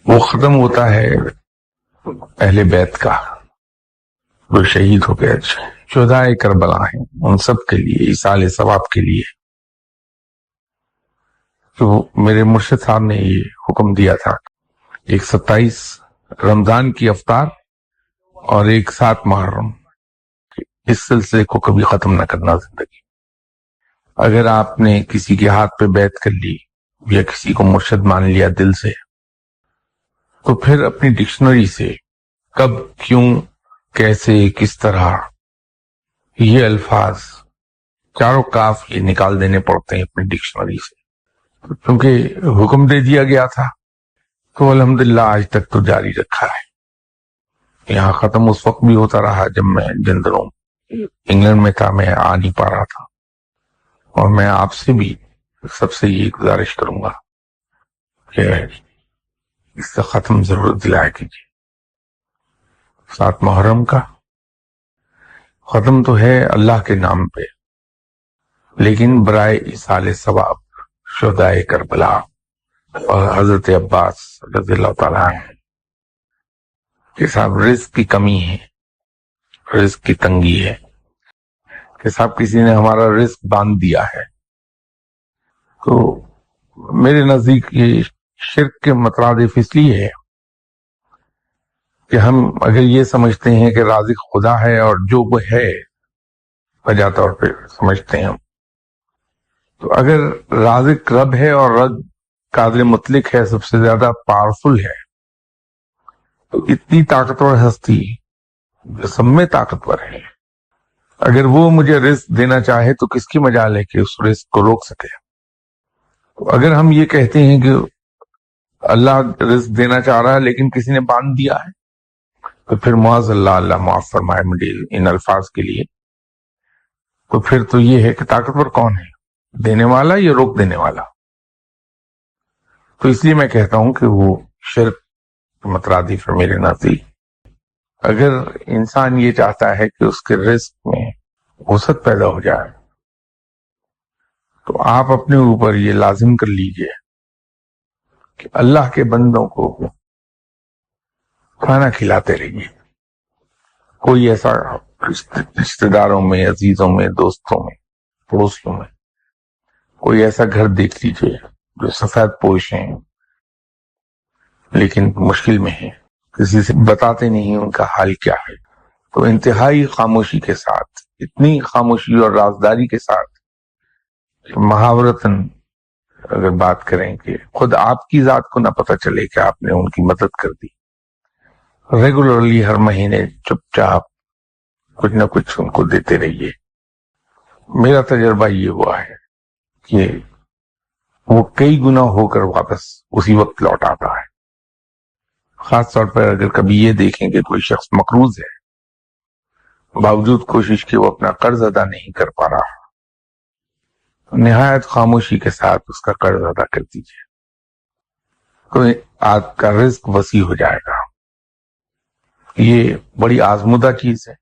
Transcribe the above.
وہ ختم ہوتا ہے اہل بیت کا جو شہید ہو گئے، شہدائے کربلا ہیں، ان سب کے لیے ایصال ثواب کے لیے تو میرے مرشد صاحب نے یہ حکم دیا تھا، ایک 27 رمضان کی افطار اور ایک 7 محرم، اس سلسلے کو کبھی ختم نہ کرنا زندگی۔ اگر آپ نے کسی کے ہاتھ پہ بیعت کر لی یا کسی کو مرشد مان لیا دل سے، تو پھر اپنی ڈکشنری سے کب، کیوں، کیسے، کس طرح یہ الفاظ چاروں کاف یہ نکال دینے پڑتے ہیں اپنی ڈکشنری سے، کیونکہ حکم دے دیا گیا تھا تو الحمدللہ آج تک تو جاری رکھا ہے۔ یہاں ختم اس وقت بھی ہوتا رہا جب میں جن دنوں انگلینڈ میں تھا، میں آ نہیں پا رہا تھا، اور میں آپ سے بھی سب سے یہ گزارش کروں گا کہ اس کا ختم ضرور دلایا کیجیے۔ 7 محرم کا ختم تو ہے اللہ کے نام پہ، لیکن برائے ایصال ثواب شہدائے کربلا اور حضرت عباس رضی اللہ تعالیٰ عنہ کہ صاحب رزق کی کمی ہے، رزق کی تنگی ہے، کہ صاحب کسی نے ہمارا رزق باندھ دیا ہے، تو میرے نزدیک یہ شرک کے مترادف اس لیے ہے کہ ہم اگر یہ سمجھتے ہیں کہ رازق خدا ہے اور جو وہ ہے وجہ طور پہ سمجھتے ہیں ہم، تو اگر رازق رب ہے اور رب قادر مطلق ہے، سب سے زیادہ پاورفل ہے، تو اتنی طاقتور ہستی جو سب میں طاقتور ہے، اگر وہ مجھے رزق دینا چاہے تو کس کی مجال ہے کہ اس رزق کو روک سکے؟ تو اگر ہم یہ کہتے ہیں کہ اللہ رزق دینا چاہ رہا ہے لیکن کسی نے باندھ دیا ہے، تو پھر معاذ اللہ، اللہ معاف فرمائے مجھے ان الفاظ کے لیے، تو پھر تو یہ ہے کہ طاقتور کون ہے، دینے والا یا روک دینے والا؟ تو اس لیے میں کہتا ہوں کہ وہ شرک مترادف ہے میرے نزدیک۔ اگر انسان یہ چاہتا ہے کہ اس کے رزق میں وسعت پیدا ہو جائے، تو آپ اپنے اوپر یہ لازم کر لیجئے کہ اللہ کے بندوں کو کھانا کھلاتے رہیے۔ کوئی ایسا رشتہ داروں میں، عزیزوں میں، دوستوں میں، پڑوسیوں میں کوئی ایسا گھر دیکھ لیجئے جو سفید پوش ہیں لیکن مشکل میں ہیں، کسی سے بتاتے نہیں ان کا حال کیا ہے، تو انتہائی خاموشی کے ساتھ، اتنی خاموشی اور رازداری کے ساتھ کہ محاورتاً اگر بات کریں کہ خود آپ کی ذات کو نہ پتہ چلے کہ آپ نے ان کی مدد کر دی، ریگولرلی ہر مہینے چپ چاپ کچھ نہ کچھ ان کو دیتے رہیے۔ میرا تجربہ یہ ہوا ہے کہ وہ کئی گنا ہو کر واپس اسی وقت لوٹ آتا ہے۔ خاص طور پر اگر کبھی یہ دیکھیں کہ کوئی شخص مقروض ہے، باوجود کوشش کہ وہ اپنا قرض ادا نہیں کر پا رہا، نہایت خاموشی کے ساتھ اس کا قرض ادا کر دیجیے، تو آپ کا رزق وسیع ہو جائے گا۔ یہ بڑی آزمودہ چیز ہے،